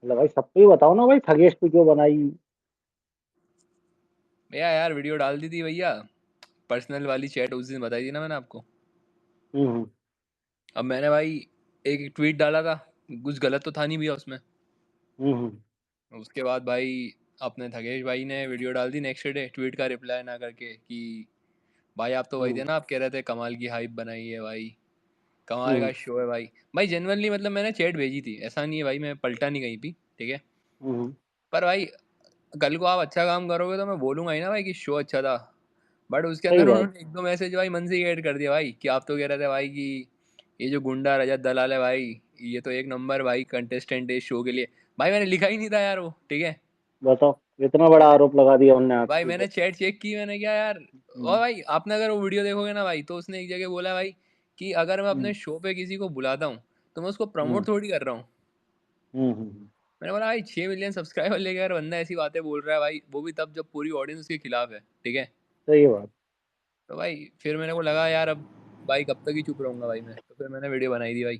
मतलब भाई सबको ही बताओ ना भाई, थगेश पे क्यों बनाई? भैया यार वीडियो डाल दी थी भैया, पर्सनल वाली चैट उस दिन बताई थी ना मैंने आपको। हम्म। अब मैंने भाई एक ट्वीट डाला था, कुछ गलत तो था नहीं भैया उसमें। हम्म। उसके बाद भाई अपने थगेश भाई ने वीडियो डाल दी नेक्स्ट डे, ट्वीट का रिप्लाई ना करके कि भाई आप तो वही थे हम्म। ना, आप कह रहे थे कमाल की हाइप बनाई है भाई, कमाल हम्म। का शो है भाई। भाई जेनवनली मतलब मैंने चैट भेजी थी, ऐसा नहीं है भाई मैं पलटा नहीं कहीं भी, ठीक है। हम्म। पर भाई कल को आप अच्छा काम करोगे तो मैं बोलूंगा ही ना भाई कि शो अच्छा था। बट उसके सही अंदर बात। उन्होंने एक दो मैसेज भाई मन से ही ऐड कर दिया भाई कि आप तो कह रहे थे भाई कि ये जो गुंडा रजत दलाल है भाई, ये तो एक नंबर भाई कंटेस्टेंट है इस शो के लिए। भाई मैंने लिखा ही नहीं था यार वो, ठीक है। बताओ, इतना बड़ा मैंने आरोप लगा दिया उनने भाई आपके ऊपर। मैंने चैट चेक की, मैंने क्या यार। और हम्म। भाई आपने अगर वो वीडियो देखोगे ना भाई, तो उसने एक जगह बोला भाई कि अगर मैं हम्म। अपने शो पे किसी को बुलाता हूँ तो मैं उसको हम्म। प्रमोट थोड़ी कर रहा हूँ। हम्म। मैंने बोला भाई 6 मिलियन सब्सक्राइबर लेके अगर बंदा ऐसी बातें बोल रहा है भाई, वो भी तब जब पूरी ऑडियंस उसके खिलाफ है, ठीक है। सही बात। तो भाई फिर मेरे को लगा यार अब भाई कब तक ही चुप रहूंगा भाई मैं, तो फिर मैंने वीडियो बनाई दी भाई।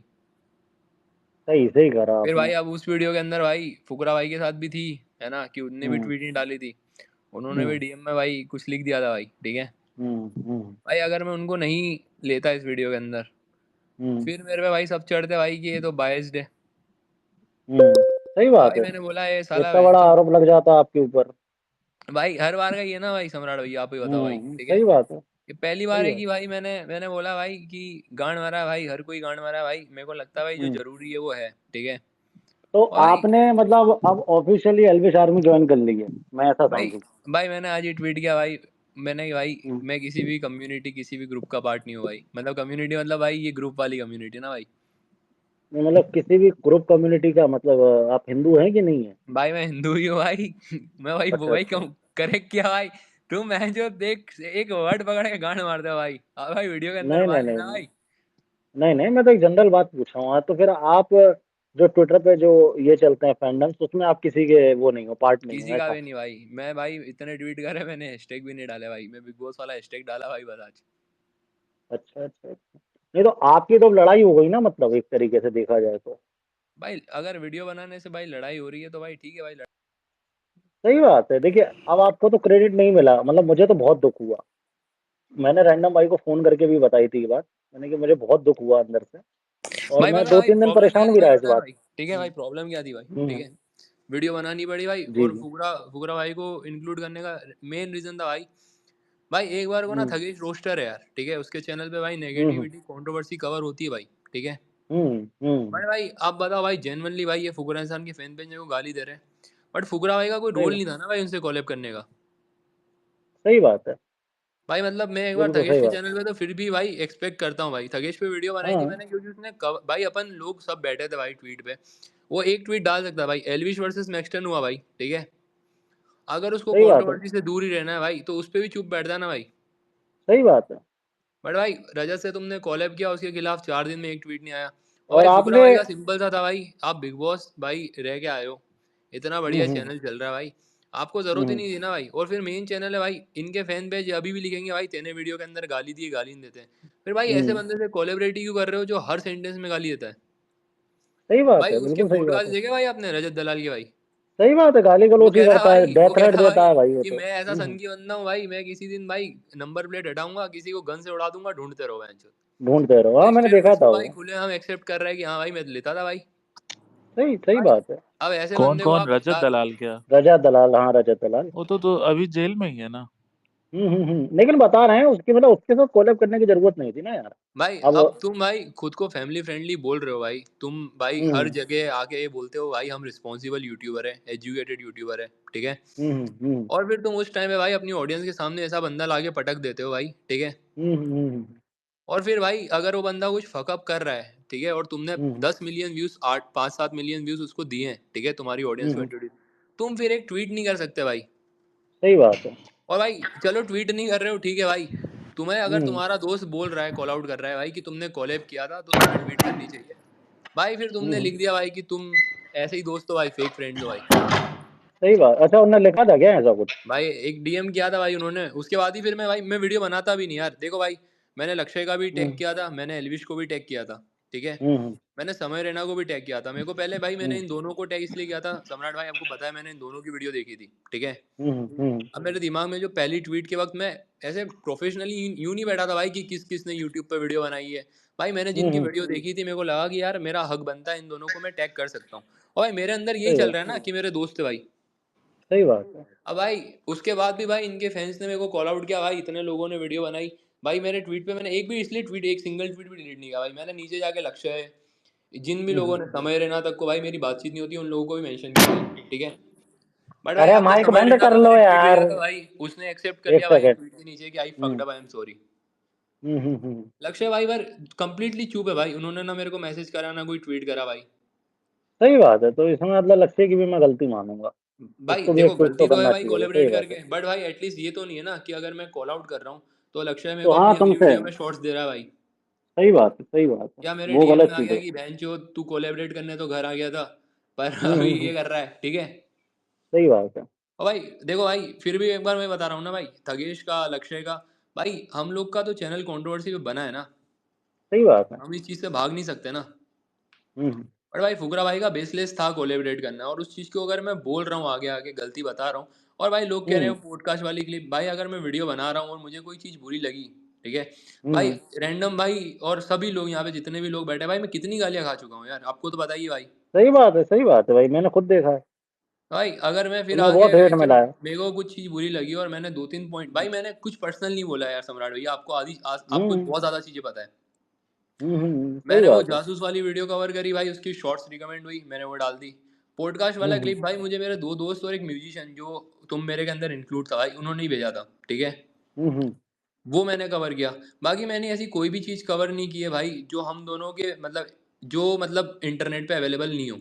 सही सही करा फिर आपने। भाई अब उस वीडियो के अंदर भाई फुकरा भाई के साथ भी थी, है ना, कि उनने भी हम्म। ट्वीट नहीं डाली थी। उन्होंने भी हम्म। डीएम में भाई कुछ लिख दिया था भाई, ठीक है। हम्म। भाई अगर मैं उनको नहीं लेता इस वीडियो के अंदर, हम्म। फिर मेरे पे भाई सब चढ़ते भाई कि ये तो बायस्ड है। सही तो बात भाई है। मैंने बोला ये साला इतना बड़ा आरोप लग जाता आपके ऊपर। भाई हर बार का ये ना भाई सम्राट भैया, आप ही बताओ भाई, ठीक है। सही बात है। ये पहली बार सही है बात। कि भाई मैंने बोला भाई कि गांड मारा है भाई, हर कोई गांड मारा है भाई, मेरे को लगता है भाई जो हम्म। जरूरी है वो है, ठीक है। तो और भाई आपने मतलब अब ऑफिशियली एल्विश आर्मी ज्वाइन कर ली है, मैं ऐसा भाई समझूं? भाई मैंने आज ही ट्वीट किया भाई। मैंने भाई हम्म। मैं किसी भी कम्युनिटी किसी भी ग्रुप का पार्ट नहीं हूँ भाई, मतलब कम्युनिटी मतलब भाई ये ग्रुप वाली कम्युनिटी ना भाई। नहीं, मतलब किसी भी ग्रुप कम्युनिटी का मतलब आप हिंदू हैं कि नहीं है? भाई मैं हिंदू ही हूँ भाई मैं भाई वो अच्छा भाई अच्छा। कहूँ करेक्ट किया भाई। तुम मैं जो देख एक वर्ड पकड़ के गांड मारते हो भाई, अब भाई वीडियो के अंदर नहीं नहीं मार नहीं लेना नहीं। भाई। नहीं नहीं, मैं तो एक जनरल बात पूछ रहा हूँ। हाँ, तो फिर आप जो ट्विटर पे जो ये चलते हैं फैंडम्स, उसमें आप किसी के वो नहीं हो, पार्ट नहीं हो किसी का ऐसा? भी नहीं भाई, मैं भाई इतने ट्वीट करे मैंने हैशटैग भी नहीं डाले भाई, मैं बिग बॉस वाला हैशटैग डाला भाई बस आज। अच्छा अच्छा अच्छा। नहीं तो आपकी तो लड़ाई हो गई ना, मतलब एक तरीके से देखा जाए तो। भाई अगर वीडियो बनाने से भाई लड़ाई हो रही है तो भाई ठीक है भाई सही बात है। देखिए, अब आपको तो क्रेडिट नहीं मिला, मतलब मुझे तो बहुत दुख हुआ। मैंने रैंडम भाई को फोन करके भी बताई थी ये बात। मैंने कि मुझे बहुत दुख हुआ अंदर से, और भाई मैं पता दो भाई तीन दिन प्रॉब्लम क्या परेशान थी भी भाई रहा इस पता है बात। भाई, ठीक है भाई, हम्म। प्रॉब्लम क्या थी भाई, ठीक हम्म। है। वीडियो बनानी पड़ी भाई, जी और जी। फुकरा फुकरा भाई को इंक्लूड करने का मेन रीजन था भाई। भाई एक बार को ना हम्म। थगेश रोस्टर है यार, ठीक है, उसके चैनल पे भाई हम्म। नेगेटिविटी कंट्रोवर्सी कवर होती है भाई, ठीक है। हम्म। बट भाई आप बताओ भाई जेनवनली भाई ये फुकरा इंसान के फैन पेज को गाली दे रहे हैं, बट फुकरा भाई का कोई सही रोल बात। नहीं था ना भाई उनसे कॉलेब करने का। सही बात है। भाई मतलब मैं एक बार बिल्कुल थगेश सही के बात। चैनल पे तो फिर भी भाई एक्सपेक्ट करता हूँ भाई, थगेश पे वीडियो बनाई थी हाँ। मैंने क्योंकि उसने भाई अपन लोग सब बैठे थे भाई ट्वीट पे, वो एक ट्वीट डाल सकता है भाई, एलविश वर्सेस मैक्सटन हुआ भाई, ठीक है। अगर उसको सही बात है। कंट्रोवर्सी से दूर ही रहना है भाई तो उस पे भी चुप बैठता ना भाई। सही बात है। बट भाई रजत से तुमने कॉलेब किया, उसके खिलाफ 4 दिन में एक ट्वीट नहीं आया। और और भाई फुकरा आपने। भाई का सिंपल सा था भाई, आप बिग बॉस भाई रह के आए हो, इतना बढ़िया हम्म। चैनल चल रहा है भाई, आपको जरूरत ही हम्म। नहीं थी ना भाई। और फिर मेन चैनल है भाई, इनके फैन पेज अभी भी लिखेंगे भाई तेने वीडियो के अंदर गाली दी, गाली नहीं देते। फिर भाई ऐसे हम्म। बंदे से कोलेबरेटी क्यों कर रहे हो जो हर सेंटेंस में गाली देता है। सही बात भाई है, उसके बिल्कुल सही बात पॉडकास्ट है। देखे भाई आपने रजत दलाल के भाई, सही बात है, गाली वो गलौज ही कह रहा है करता है, भाई, डेथ वो कह थ्रेट रहा है देता भाई है भाई वो कि तो। मैं ऐसा सन की बंदा हूँ भाई, मैं किसी दिन भाई नंबर प्लेट हटाऊंगा, किसी को गन से उड़ा दूंगा, ढूंढते रहो बेंचो। ढूंढते रहो, हाँ वो मैंने स्टेटमेंट देखा था को भाई वो। खुले हम एक्सेप्ट कर रहे हैं कि हाँ भाई मैं लेता था भाई। सही सही भाई बात है। अब ऐसे कौन बंदे को कौन? आप रजत दलाल क्या? रजत दलाल, हाँ रजत दलाल। वो तो अभी जेल में ही है ना। लेकिन बता रहे हैं उसकी, मतलब उसके साथ कोलैब करने की जरूरत नहीं थी ना यार। भाई अब। अब तुम भाई खुद को फैमिली फ्रेंडली बोल रहे हो भाई, तुम भाई हर हम्म। जगह आके ये बोलते हो भाई हम रिस्पॉन्सिबल यूट्यूबर है, एजुकेटेड यूट्यूबर है, ठीक है। हम्म। हम्म। और फिर तुम उस टाइम पे भाई अपनी ऑडियंस के सामने ऐसा बंदा लाके पटक देते हो भाई, ठीक है। और फिर भाई अगर वो बंदा कुछ फकअप कर रहा है, ठीक है, और तुमने हम्म। 10 मिलियन व्यूज 8 5 7 मिलियन व्यूज उसको दिए हैं, ठीक है, तुम्हारी ऑडियंस को हम्म। इंट्रोड्यूस, तुम फिर एक ट्वीट नहीं कर सकते भाई। सही बात है। और भाई चलो ट्वीट नहीं कर रहे हो ठीक है भाई, तुम्हें अगर हम्म। तुम्हारा दोस्त बोल रहा है, कॉल आउट कर रहा है भाई कि तुमने कॉलेब किया था तो तुम्हें ट्वीट करनी चाहिए। भाई फिर तुमने हम्म। लिख दिया भाई कि तुम ऐसे ही दोस्त हो भाई, फेक फ्रेंड्स हो भाई। सही बात। अच्छा, उन्होंने लिखा था क्या ऐसा कुछ? भाई एक डीएम किया था भाई उन्होंने, उसके बाद ही फिर मैं वीडियो बनाता भी नहीं यार, देखो भाई मैंने लक्ष्य का भी टैग हम्म। किया था, मैंने एलविश को भी टैग किया था, ठीक है। हम्म। मैंने समय रैना को भी टैग किया था। मेरे को पहले भाई मैंने इन दोनों को टैग इसलिए किया था, सम्राट भाई आपको पता है मैंने इन दोनों की वीडियो देखी थी, ठीक है। अब मेरे दिमाग में जो पहली ट्वीट के वक्त मैं ऐसे प्रोफेशनली यूं नहीं बैठा था भाई कि किस किस ने यूट्यूब पे वीडियो बनाई है। भाई मैंने जिनकी वीडियो देखी थी मेरे को लगा कि यार मेरा हक बनता है, इन दोनों को मैं टैग कर सकता हूँ। और भाई मेरे अंदर यही सही चल बात रहा है ना कि मेरे दोस्त है भाई। सही बात है। अब भाई उसके बाद भी भाई इनके फैंस ने मेरे को कॉल आउट किया, भाई इतने लोगों ने वीडियो बनाई। भाई मेरे ट्वीट पे मैंने एक भी इसलिए ट्वीट, एक सिंगल ट्वीट भी डिलीट नहीं किया भाई। मैंने नीचे जाके लक्ष्य है, जिन भी लोगों ने समय रहना तक को भाई मेरी बातचीत नहीं होती उन लोगों को भी मेंशन किया भाई, ठीक है। बट भाई अरे आपने माइक समय बंद रहना कर को लो मैंने ट्वीट यार। भेजा था भाई, उसने एक्सेप्ट कर एक लिया भाई सेकंड। ट्वीट के नीचे कि I fucked hmm up, I am sorry. Hmm. Lakshya भाई पर कंप्लीटली चुप है भाई, उन्होंने ना मेरे को मैसेज करा ना कोई ट्वीट करा भाई। सही बात है, तो इसमें मतलब लक्ष्य की भी मैं गलती मानूंगा। भाई उसको भी देखो एक ट्वीट तो गलती तो है करना भाई चाहिए था। सही कोलेबरेट बात है। करके, बट भाई एटलीस्ट ये तो नहीं है ना कि अगर मैं कॉल आउट कर रहा हूँ तो लक्ष्य मेरे तो को हाँ अपनी अगली तुमसे वीडियो में शॉर्ट्स दे रहा है भाई। सही बात है, सही बात है। या मेरे वो डीएम गलत में आ चीज गया है। कि बहन चो तू कोलेबरेट करने तो घर आ गया था, पर अभी हम्म। ये कर रहा है, ठीक है। सही बात है। और भाई देखो भाई फिर भी एक बार मैं बता रहा हूँ ना भाई, थगेश का लक्ष्य का, भाई हम लोग का तो चैनल कंट्रोवर्सी पे बना है ना, सही बात है। हम इस चीज़ से भाग नहीं सकते ना। हम्म बट भाई फुकरा भाई का बेसलेस था कोलेबरेट करना, और उस चीज़ को अगर मैं बोल रहा हूँ आगे आगे गलती बता रहा हूँ, और भाई लोग कह रहे हम्म हो पॉडकास्ट वाली क्लिप, भाई अगर मैं वीडियो बना रहा हूँ और मुझे कोई चीज़ बुरी लगी, ठीक है, भाई हम्म। रैंडम भाई और सभी लोग यहाँ पे जितने भी लोग बैठे हैं, भाई मैं कितनी गालियाँ खा चुका हूँ यार, आपको तो बताइए भाई। सही बात है, सही बात है भाई, मैंने खुद देखा है। भाई अगर मैं फिर तुम्हें आगे बहुत हेट चो मिला है। मेरे को कुछ चीज़ बुरी लगी और मैंने दो तीन पॉइंट, भाई मैंने कुछ पर्सनल नहीं बोला यार सम्राट भैया, आपको आपको हम्म बहुत ज़्यादा चीज़ें पता है। सही मैंने वो बात है। जासूस वाली वीडियो कवर करी भाई, उसकी शॉर्ट्स रिकमेंड हुई, मैंने वो डाल दी। पॉडकास्ट वाला हम्म क्लिप भाई मुझे मेरे दो दोस्त और एक म्यूजिशियन जो तुम मेरे के अंदर इंक्लूड था भाई, उन्होंने ही भेजा था, ठीक है। हम्म। वो मैंने कवर किया। बाकी मैंने ऐसी कोई भी चीज़ कवर नहीं की है भाई जो हम दोनों के मतलब, जो मतलब इंटरनेट पे अवेलेबल नहीं हो।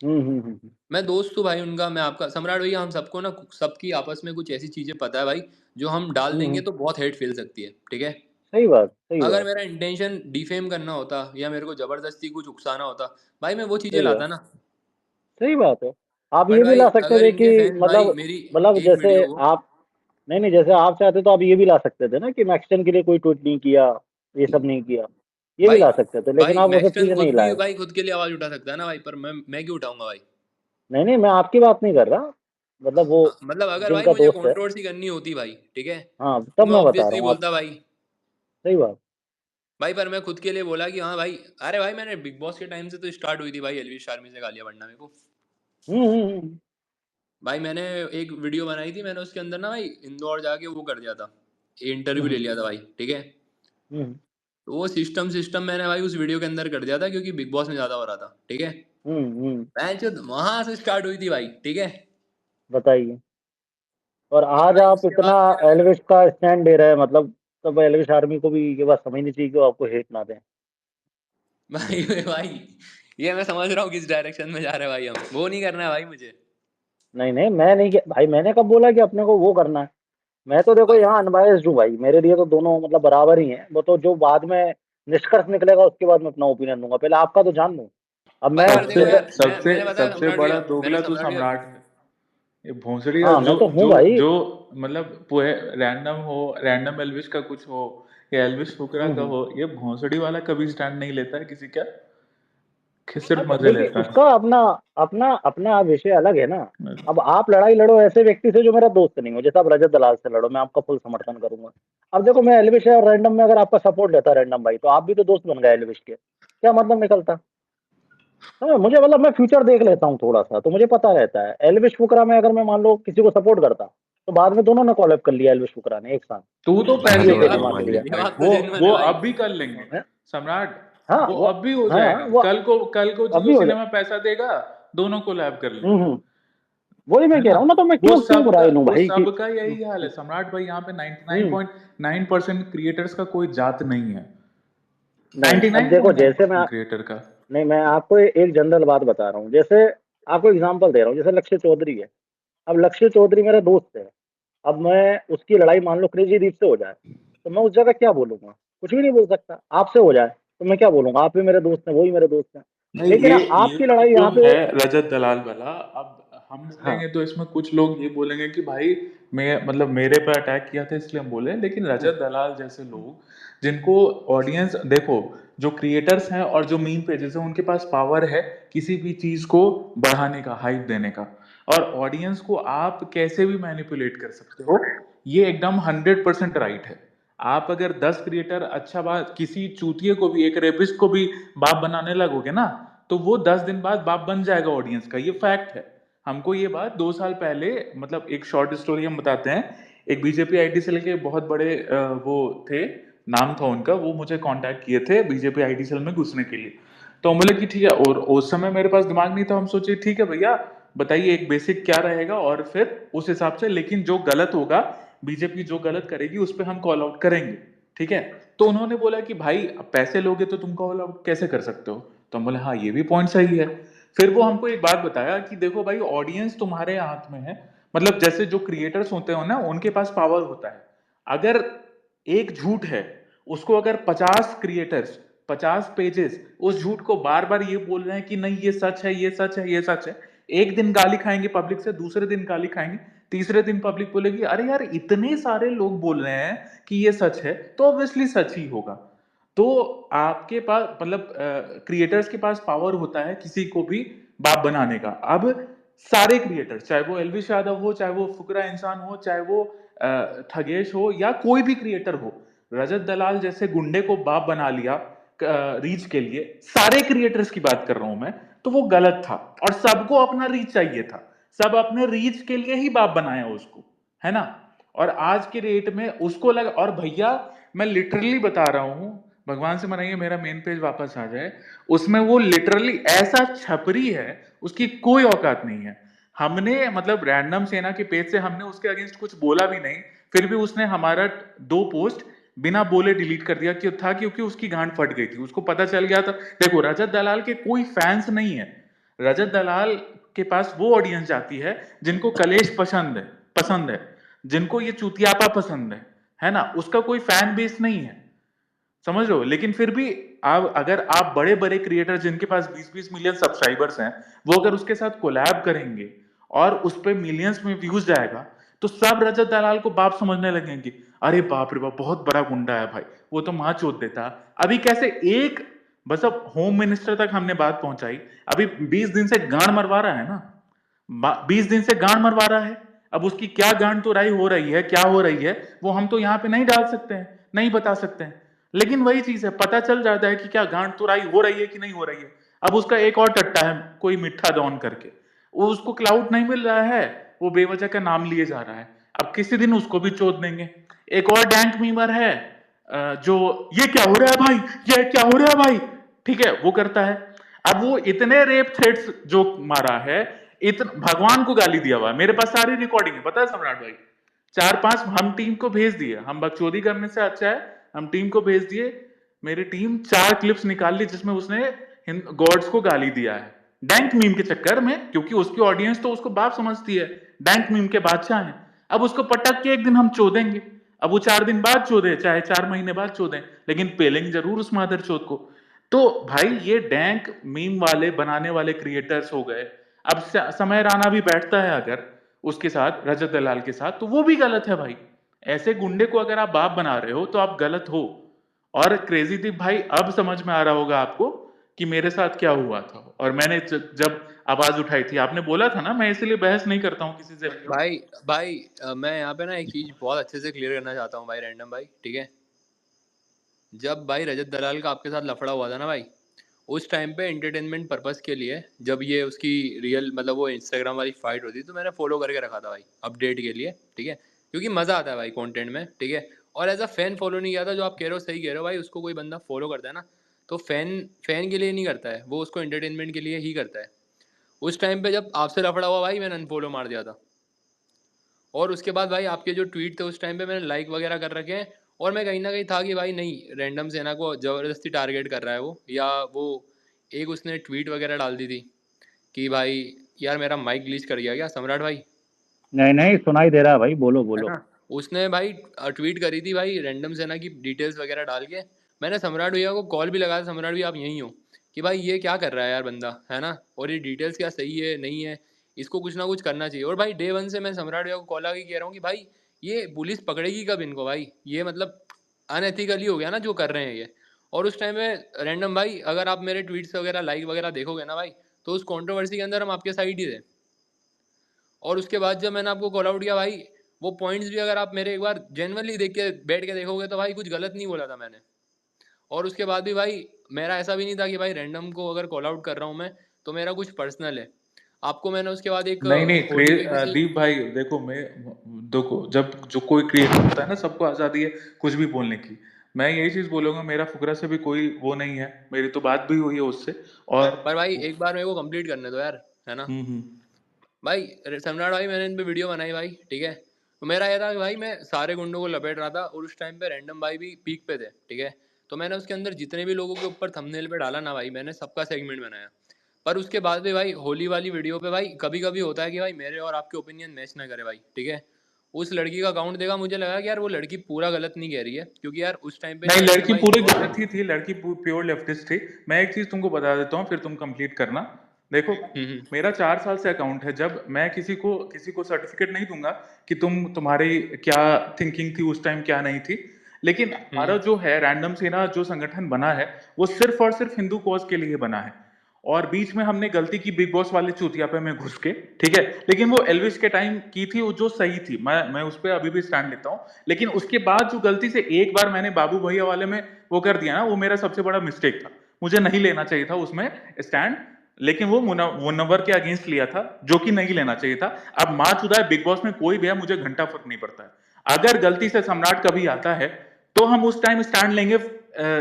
हम्म। मैं दोस्त हूँ भाई उनका, मैं आपका सम्राट भैया, हम सबको ना सबकी आपस में कुछ ऐसी चीज़ें पता है भाई जो हम डाल देंगे हम्म। तो बहुत हेट फैल सकती है, ठीक है। सही बात, सही अगर बात। मेरा इंटेंशन डिफेम करना होता या मेरे को ज़बरदस्ती कुछ उकसाना होता, भाई मैं वो चीज़ें सही बात, लाता ना। सही बात है। आप बट ये भी भाई ला सकते अगर थे इनके कि फैंस भाई मतलब, मेरी एक जैसे वीडियो को, आप, नहीं नहीं, जैसे आप चाहते तो आप ये भी ला सकते थे ना कि मैक्सटन के लिए कोई ट्वीट नहीं किया, ये सब नहीं किया। ये भी भाई ला सकते थे, लेकिन भाई आप वो सब मैक्सटन चीजें खुद नहीं भी लाए। भाई खुद के लिए आवाज़ उठा सकता है ना भाई, पर मैं क्यों उठाऊंगा भाई। नहीं नहीं, मैं आपकी बात नहीं कर रहा। मतलब वो हाँ, मतलब अगर भाई जिनका मुझे दोस्त है। कंट्रोवर्सी करनी होती भाई, ठीक है, हाँ तो तब मैं मैं बता रहा ऑब्वियसली हूँ आप। बोलता भाई। सही बात। भाई पर मैं खुद के लिए बोला कि हाँ भाई, अरे भाई मैंने बिग बॉस के टाइम से तो स्टार्ट हुई थी भाई एलविश आर्मी से गालियाँ पढ़ना मेरे को। हम्म। भाई मैंने एक वीडियो बनाई थी, मैंने उसके अंदर ना भाई इंदौर जाके वो कर दिया था, इंटरव्यू ले हम्म लिया था भाई, ठीक है। हम्म तो वो सिस्टम मैंने भाई उस वीडियो के अंदर कर दिया था क्योंकि बिग बॉस में ज़्यादा हो रहा था, ठीक है। हम्म। मैच वहां से स्टार्ट हुई थी भाई, ठीक है। बताइए। और और आज भाई आप उसके इतना बाद फिर एल्विश का स्टैंड ले रहे हैं, मतलब तब एल्विश आर्मी को भी ये बात समझनी चाहिए कि वो आपको हेट ना दें। भाई भाई ये मैं समझ रहा हूँ किस डायरेक्शन में जा रहे हैं भाई, हम वो नहीं करना है भाई मुझे। नहीं नहीं, मैं नहीं किया भाई, मैंने कब बोला कि अपने को वो करना है। मैं तो देखो भाई यहाँ अनबायस्ड हूँ भाई, मेरे लिए तो दोनों मतलब बराबर ही हैं। वो तो जो बाद में निष्कर्ष निकलेगा उसके बाद मैं अपना ओपिनियन दूंगा, पहले आपका तो जान लूँ। अब मैं भाई पर देखो सबसे यार, सबसे मैंने बताया सबसे सम्राट बड़ा भैया, मैंने दोगला तो सम्राट भैया, सम्राट है। ये भोंसड़ी का हाँ जो मैं तो हूँ जो भाई। जो मतलब पूरे रैंडम हो, रैंडम एल्विश का कुछ हो या एल्विश फुकरा का हम्म। हो, ये भोंसड़ी वाला कभी स्टैंड नहीं लेता है किसी का, सिर्फ अब मजे देखिए लेता उसका अपना अपना अपना विषय अलग है ना। है। अब आप लड़ाई लड़ो ऐसे व्यक्ति से जो मेरा दोस्त नहीं हो, जैसे आप रजत दलाल से लड़ो, मैं आपका फुल समर्थन करूंगा। अब देखो मैं एलविश और रैंडम में अगर आपका सपोर्ट लेता रैंडम भाई, तो आप भी तो दोस्त बन गए एलविश के, क्या मतलब निकलता। मुझे मतलब मैं फ्यूचर देख लेता हूँ थोड़ा सा, तो मुझे पता रहता है एलविश फुकरा में अगर मैं मान लो किसी को सपोर्ट करता, तो बाद में दोनों ने कॉलअप कर लिया एलविश फुकरा ने एक साथ। तू तो भाई पहले ये ही क्या ये कर बात दिमाग चुका लिया। है ये भाई, बात तो वो जेन्युइन वो है भाई। अब भी कर लेंगे है? सम्राट। हाँ वो वो, अब भी हो हाँ जाएगा, वो कल को अब जियो भी हो जाए। सिनेमा पैसा देगा, दोनों को लैब कर लेंगे, वही मैं है कह ना। रहा हूँ ना, तो मैं क्यों क्यों बुराई लूं वो भाई कि। सबका यही हाल है सम्राट भाई, यहाँ पे हम्म 99.9% क्रिएटर्स का कोई जात नहीं है, नहीं अब देखो, जैसे मैं 99.9% क्रिएटर का। नहीं, मैं आपको एक जनरल बात बता रहा हूँ। जैसे आपको एग्जांपल दे रहा हूँ, जैसे लक्ष्य चौधरी है। अब लक्ष्य चौधरी मेरा दोस्त है। अब मैं उसकी लड़ाई मान लो क्रेजी दीप से हो जाए, तो मैं उस जगह क्या बोलूंगा, कुछ भी नहीं बोल सकता। आपसे हो जाए तो मैं क्या बोलूंगा, आप भी मेरे दोस्त हैं, वो भी मेरे दोस्त हैं। नहीं, लेकिन ये आपकी बात लड़ाई जो यहाँ पे। है रजत दलाल वाला, अब हम हाँ बोलेंगे तो इसमें कुछ लोग ये बोलेंगे कि भाई मैं मतलब मेरे पे अटैक किया था इसलिए हम बोले, लेकिन रजत दलाल जैसे लोग जिनको ऑडियंस देखो, जो क्रिएटर्स हैं और जो मीम पेजेस हैं उनके पास पावर है किसी भी चीज को बढ़ाने का, हाइप देने का, और ऑडियंस को आप कैसे भी मैनिपुलेट कर सकते हो, ये एकदम 100% राइट है। आप अगर 10 क्रिएटर अच्छा बात किसी चूतिए को भी, एक रेपिस्ट को भी बाप बनाने लगोगे ना, तो वो 10 दिन बाद बाप बन जाएगा ऑडियंस का, ये फैक्ट है। हमको ये बात 2 साल पहले, मतलब एक शॉर्ट स्टोरी हम बताते हैं, एक बीजेपी आईटी सेल के बहुत बड़े वो थे, नाम था उनका, वो मुझे कांटेक्ट किए थे बीजेपी आईटी सेल में घुसने के लिए। तो हम बोले कि ठीक है, और उस समय मेरे पास दिमाग नहीं था, हम सोचे ठीक है भैया बताइए एक बेसिक क्या रहेगा, और फिर उस हिसाब से, लेकिन जो गलत होगा, बीजेपी जो गलत करेगी उस पर हम कॉल आउट करेंगे, ठीक है। तो उन्होंने बोला कि भाई पैसे लोगे तो तुम कॉल आउट कैसे कर सकते हो, तो हम बोले हाँ ये भी पॉइंट सही है। फिर वो हमको एक बात बताया कि देखो भाई ऑडियंस तुम्हारे हाथ में है, मतलब जैसे जो क्रिएटर्स होते हो ना उनके पास पावर होता है। अगर एक झूठ है, उसको अगर 50 क्रिएटर्स 50 पेजेस उस झूठ को बार बार ये बोल रहे हैं कि नहीं ये सच है, ये सच है, ये सच है, एक दिन गाली खाएंगे पब्लिक से, दूसरे दिन गाली खाएंगे, तीसरे दिन पब्लिक बोलेगी अरे यार इतने सारे लोग बोल रहे हैं कि ये सच है, तो ऑब्वियसली सच ही होगा। तो आपके पास मतलब क्रिएटर्स के पास पावर होता है किसी को भी बाप बनाने का। अब सारे क्रिएटर्स, चाहे वो एलविश यादव हो, चाहे वो फुकरा इंसान हो, चाहे वो ठगेश हो, या कोई भी क्रिएटर हो, रजत दलाल जैसे गुंडे को बाप बना लिया रीच के लिए, सारे क्रिएटर्स की बात कर रहा हूं मैं, तो वो गलत था, और सबको अपना रीच चाहिए था, सब अपने रीच के लिए ही बाप बनाया उसको, है ना। और आज के रेट में उसको लगा, और भैया मैं लिटरली बता रहा हूं, भगवान से मनाइए मेरा मेन पेज वापस आ जाए, उसमें वो लिटरली ऐसा छपरी है, उसकी कोई औकात नहीं है। हमने मतलब रैंडम सेना के पेज से हमने उसके अगेंस्ट कुछ बोला भी नहीं, फिर भी उसने हमारा 2 पोस्ट बिना बोले डिलीट कर दिया, क्यों था, क्योंकि उसकी गांड फट गई थी, उसको पता चल गया था। देखो रजत दलाल के कोई फैंस नहीं है, रजत दलाल के पास वो ऑडियंस जाती है जिनको कलेश पसंद है, जिनको ये चूतियापा पसंद है ना, उसका कोई फैन बेस नहीं है, समझ लो। लेकिन फिर भी आप अगर आप बड़े बड़े क्रिएटर जिनके पास 20-20 मिलियन सब्सक्राइबर्स हैं, वो अगर उसके साथ कोलैब करेंगे और उस पे मिलियंस में व्यूज जाएगा, तो सब रजत दलाल को बाप समझने लगेंगे, अरे बाप रे बाप बहुत बड़ा गुंडा है भाई, वो तो मां चोद देता। अभी कैसे एक बस अब होम मिनिस्टर तक हमने बात पहुंचाई, अभी 20 दिन से गांड मरवा रहा है ना, 20 दिन से गांड मरवा रहा है। अब उसकी क्या गांड तुराई हो रही है, क्या हो रही है, वो हम तो यहाँ पे नहीं डाल सकते हैं, नहीं बता सकते हैं, लेकिन वही चीज है, पता चल जाता है कि क्या गांड तुराई हो रही है कि नहीं हो रही है। अब उसका एक और टट्टा है कोई मिठा डॉन करके, वो उसको क्लाउड नहीं मिल रहा है, वो बेवजह का नाम लिए जा रहा है, अब किसी दिन उसको भी चोद देंगे। एक और डैंक मीमर है जो ये क्या हो रहा है भाई, ये क्या हो रहा है भाई, ठीक है वो करता है। अब वो इतने रेप थ्रेट्स जो मारा है, भगवान को गाली दिया हुआ है, मेरे पास सारी रिकॉर्डिंग है, पता है सम्राट भाई, 4-5 हम टीम को भेज दिए, हम बकचोदी करने से अच्छा है हम टीम को भेज दिए, मेरी टीम 4 क्लिप्स निकाल ली जिसमें उसने गॉड्स को गाली दिया है डैंक मीम के चक्कर में, क्योंकि उसकी ऑडियंस तो उसको बाप समझती है, डैंक मीम के बादशाह हैं। अब उसको पटक के एक दिन हम चोदेंगे, अब वो 4 दिन बाद चोदे चाहे 4 महीने बाद चोदें, लेकिन पेलेंगे जरूर उस मादर चोद को। तो भाई ये डैंक मीम वाले बनाने वाले क्रिएटर्स हो गए। अब समय राणा भी बैठता है अगर उसके साथ, रजत दलाल के साथ, तो वो भी गलत है भाई। ऐसे गुंडे को अगर आप बाप बना रहे हो तो आप गलत हो। और क्रेजी दीप भाई अब समझ में आ रहा होगा आपको कि मेरे साथ क्या हुआ था, और मैंने जब आवाज उठाई थी, आपने बोला था ना, मैं इसीलिए बहस नहीं करता हूँ किसी से। भाई भाई मैं यहाँ पे ना एक चीज बहुत अच्छे से क्लियर करना चाहता हूँ भाई, रैंडम भाई, ठीक है। जब भाई रजत दलाल का आपके साथ लफड़ा हुआ था ना भाई, उस टाइम पे एंटरटेनमेंट पर्पस के लिए, जब ये उसकी रियल मतलब वो इंस्टाग्राम वाली फाइट होती, तो मैंने फॉलो करके रखा था भाई अपडेट के लिए, ठीक है, क्योंकि मज़ा आता है भाई कंटेंट में, ठीक है। और एज अ फैन फॉलो नहीं किया था, जो आप कह रहे हो सही कह रहे हो भाई, उसको कोई बंदा फॉलो करता है ना, तो फैन के लिए नहीं करता है वो, उसको एंटरटेनमेंट के लिए ही करता है। उस टाइम पे जब आपसे लफड़ा हुआ भाई, मैंने अनफॉलो मार दिया था, और उसके बाद भाई आपके जो ट्वीट थे उस टाइम पे मैंने लाइक वगैरह कर रखे हैं, और मैं कहीं ना कहीं था कि भाई नहीं, रैंडम सेना को ज़बरदस्ती टारगेट कर रहा है वो, या वो एक उसने ट्वीट वगैरह डाल दी थी कि भाई यार मेरा माइक ग्लिच कर गया क्या सम्राट भाई, नहीं नहीं सुनाई दे रहा है भाई, बोलो है बोलो। ना। उसने भाई ट्वीट करी थी भाई रैंडम सेना की डिटेल्स वगैरह डाल के, मैंने सम्राट भैया को कॉल भी लगाया, सम्राट भी आप यहीं हो, कि भाई ये क्या कर रहा है यार बंदा, है ना, और ये डिटेल्स क्या सही है नहीं है, इसको कुछ ना कुछ करना चाहिए। और भाई डे 1 से मैं सम्राट भैया को कॉल लगा के कह रहा हूँ कि भाई ये पुलिस पकड़ेगी कब इनको भाई, ये मतलब अनएथिकली हो गया ना जो कर रहे हैं ये। और उस टाइम पे रैंडम भाई अगर आप मेरे ट्वीट्स वगैरह लाइक वगैरह देखोगे ना भाई, तो उस कंट्रोवर्सी के अंदर हम आपके साइड ही थे। और उसके बाद जब मैंने आपको कॉल आउट किया भाई, वो पॉइंट्स भी अगर आप मेरे एक बार जेन्युइनली देख के बैठ के देखोगे तो भाई कुछ गलत नहीं बोला था मैंने। और उसके बाद भी भाई मेरा ऐसा भी नहीं था कि भाई रैंडम को अगर कॉल आउट कर रहा हूँ मैं तो मेरा कुछ पर्सनल है। आपको मैंने उसके बाद एक नहीं नहीं होली पे किसी दीप भाई देखो, देखो जब जो कोई क्रिएटर होता है ना, सबको आजादी है कुछ भी बोलने की। मैं यही चीज बोलूंगा, मेरा फुकरा से भी कोई वो नहीं है, मेरी तो बात भी हुई है उससे। और पर भाई एक बार मेरे को कंप्लीट करने दो यार, है ना भाई। सम्राट भाई मैंने इन पे वीडियो बनाई भाई, ठीक है। तो मेरा ये था कि भाई मैं सारे गुंडों को लपेट रहा था और उस टाइम पे रैंडम भाई भी पीक पे थे, ठीक है। तो मैंने उसके अंदर जितने भी लोगों के ऊपर थंबनेल पे डाला ना भाई, मैंने सबका सेगमेंट बनाया। पर उसके बाद भी भाई होली वाली वीडियो पे भाई कभी कभी होता है कि भाई मेरे और आपके ओपिनियन मैच ना करे भाई, ठीक है। उस लड़की का अकाउंट देखा, मुझे लगा कि यार वो लड़की पूरा गलत नहीं कह रही है, क्योंकि यार उस टाइम पे ना नहीं, रैंडम लड़की भाई पूरी एक और गलत ही थी, लड़की प्योर लेफ्टिस्ट थी। मैं एक चीज तुमको बता देता हूँ, फिर तुम कंप्लीट करना। देखो, मेरा 4 साल से अकाउंट है। जब मैं किसी को सर्टिफिकेट नहीं दूंगा कि तुम्हारी क्या थिंकिंग थी उस टाइम, क्या नहीं थी। लेकिन हमारा जो है रैंडम सेना जो संगठन बना है, वो सिर्फ और सिर्फ हिंदू कॉज के लिए बना है। और बीच में हमने गलती की बिग बॉस वाले चूतिया में घुस के, ठीक है। लेकिन वो एल्विस के टाइम की थी, वो जो सही थी, मैं उस पर अभी भी स्टैंड लेता हूँ। लेकिन उसके बाद जो गलती से एक बार मैंने बाबू भैया वाले में वो कर दिया ना, वो मेरा सबसे बड़ा मिस्टेक था। मुझे नहीं लेना चाहिए था उसमें स्टैंड, लेकिन वो मुनव्वर के अगेंस्ट लिया था, जो कि नहीं लेना चाहिए था। अब माँ चुदा है, बिग बॉस में कोई भी है, मुझे घंटा फर्क नहीं पड़ता है। अगर गलती से सम्राट कभी आता है तो हम उस टाइम स्टैंड लेंगे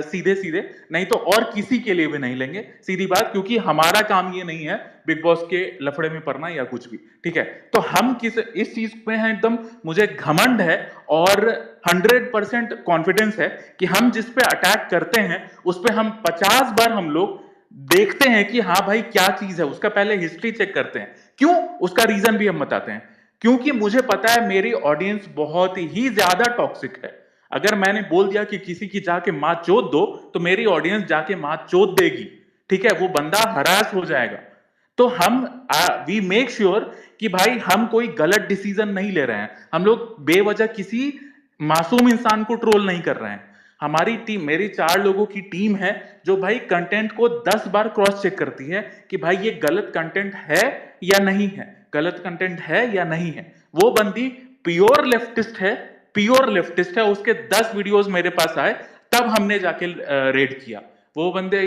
सीधे सीधे, नहीं तो और किसी के लिए भी नहीं लेंगे, सीधी बात। क्योंकि हमारा काम ये नहीं है बिग बॉस के लफड़े में पड़ना या कुछ भी, ठीक है। तो हम इस चीज पे हैं एकदम, मुझे घमंड है और 100% कॉन्फिडेंस है कि हम जिस पे अटैक करते हैं उस पे हम 50 बार हम लोग देखते हैं कि हाँ भाई क्या चीज है, उसका पहले हिस्ट्री चेक करते हैं। क्यों, उसका रीजन भी हम बताते हैं। क्योंकि मुझे पता है मेरी ऑडियंस बहुत ही ज्यादा टॉक्सिक है। अगर मैंने बोल दिया कि किसी की जाके मां चोद दो, तो मेरी ऑडियंस जाके मां चोद देगी, ठीक है। वो बंदा हरास हो जाएगा। तो हम वी मेक श्योर कि भाई हम कोई गलत डिसीजन नहीं ले रहे हैं। हम लोग बेवजह किसी मासूम इंसान को ट्रोल नहीं कर रहे हैं। हमारी टीम, मेरी 4 लोगों की टीम है जो भाई कंटेंट को 10 बार क्रॉस चेक करती है कि भाई ये गलत कंटेंट है या नहीं है, गलत कंटेंट है या नहीं है। वो बंदी प्योर लेफ्टिस्ट है, प्योर लेफ्टिस्ट है। उसके 10 वीडियोस मेरे पास आए, तब हमने जाके रेड किया। वो बंदे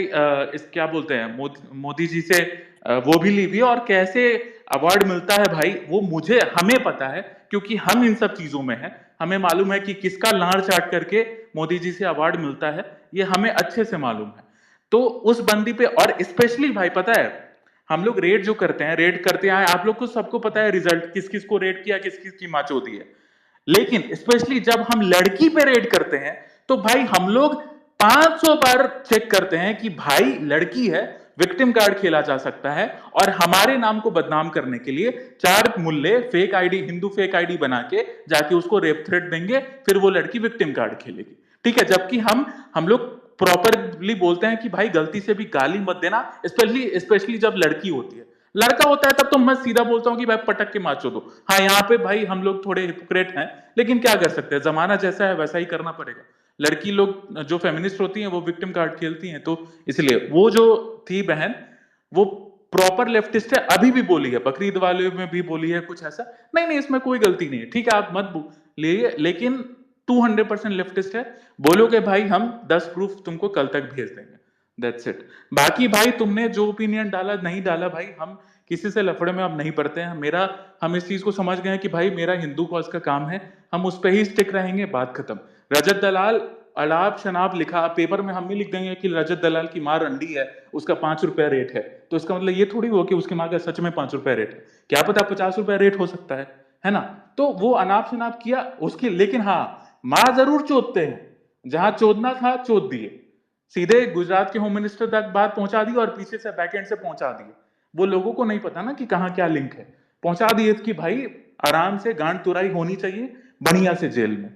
इस क्या बोलते हैं, मोदी जी से वो भी ली हुई। और कैसे अवार्ड मिलता है भाई, वो हमें पता है, क्योंकि हम इन सब चीजों में हैं। हमें मालूम है कि किसका लाड़ चाट करके मोदी जी से अवार्ड मिलता है, ये हमें अच्छे से मालूम है। तो उस बंदी पे, और स्पेशली भाई पता है, हम लोग रेड जो करते हैं, रेड करते आए, आप लोग को सबको पता है रिजल्ट, किस किस को रेड किया, किस किस की माचोदी है। लेकिन स्पेशली जब हम लड़की पे रेड करते हैं, तो भाई हम लोग 500 बार चेक करते हैं कि भाई लड़की है, विक्टिम कार्ड खेला जा सकता है। और हमारे नाम को बदनाम करने के लिए 4 मुल्ले fake ID, Hindu fake ID बना के जाके उसको रेप थ्रेट देंगे, फिर वो लड़की विक्टिम कार्ड खेलेगी, ठीक है। जबकि हम लोग प्रॉपरली बोलते हैं कि भाई गलती से भी गाली मत देना, स्पेशली जब लड़की होती है। लड़का होता है तब तो मैं सीधा बोलता हूं कि भाई पटक के माचो दो। हाँ, यहाँ पे भाई हम लोग थोड़े हिपोक्रेट हैं, लेकिन क्या कर सकते हैं, जमाना जैसा है वैसा ही करना पड़ेगा। लड़की लोग जो फेमिनिस्ट होती हैं वो विक्टिम कार्ड खेलती हैं, तो इसलिए वो जो थी बहन, वो प्रॉपर लेफ्टिस्ट है। अभी भी बोली है, बकरीद वाले में भी बोली है कुछ ऐसा, नहीं नहीं इसमें कोई गलती नहीं है, ठीक है, आप मत बोलिए। लेकिन 200% लेफ्टिस्ट है। बोलोगे भाई हम 10 प्रूफ तुमको कल तक भेज देंगे, दैट्स इट। बाकी भाई तुमने जो ओपिनियन डाला नहीं डाला, भाई हम किसी से लफड़े में अब नहीं पड़ते हैं। हम इस चीज को समझ गए हैं कि भाई मेरा हिंदू कॉज का काम है, हम उस पर ही स्टिक रहेंगे, बात खत्म। रजत दलाल अलाप शनाब लिखा पेपर में, हम भी लिख देंगे कि रजत दलाल की मां रंडी है, उसका 5 रुपया रेट है, तो इसका मतलब ये थोड़ी हो कि उसकी मां का सच में 5 रुपया रेट है। क्या पता 50 रुपया रेट हो सकता है ना। तो वो अनाप शनाप किया उसकी, लेकिन हाँ मां जरूर चोदते हैं, जहां चोदना था चोद दिए, सीधे गुजरात के होम मिनिस्टर तक बात पहुंचा दी और पीछे से बैकएंड से पहुंचा दिए। वो लोगों को नहीं पता ना कि कहां क्या लिंक है, पहुंचा दिए कि भाई आराम से गांड तुराई होनी चाहिए बढ़िया से जेल में।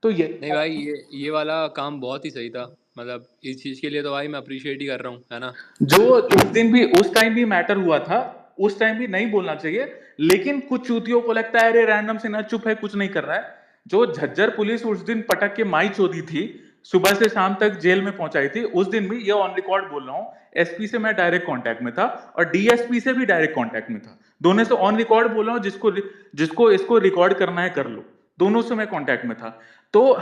तो ये नहीं भाई, ये वाला काम बहुत ही सही था, मतलब इस चीज के लिए तो भाई मैं अप्रिशिएट ही कर रहा हूँ, है ना। जो उस दिन भी, उस टाइम भी मैटर हुआ था, उस टाइम भी नहीं बोलना चाहिए। लेकिन कुछ चूतियों को लगता है अरे रैंडम से ना चुप है, कुछ नहीं कर रहा है। जो झज्जर पुलिस उस दिन पटक के माई चोदी थी, सुबह से शाम तक जेल में पहुंचाई थी। उस दिन भी, ये ऑन रिकॉर्ड बोल रहा हूँ, एसपी से मैं डायरेक्ट कांटेक्ट में था और डीएसपी से भी डायरेक्ट कांटेक्ट में था। दोनों से ऑन रिकॉर्ड बोल रहा हूँ, जिसको इसको रिकॉर्ड करना है कर लो, दोनों से मैं कांटेक्ट में था। तो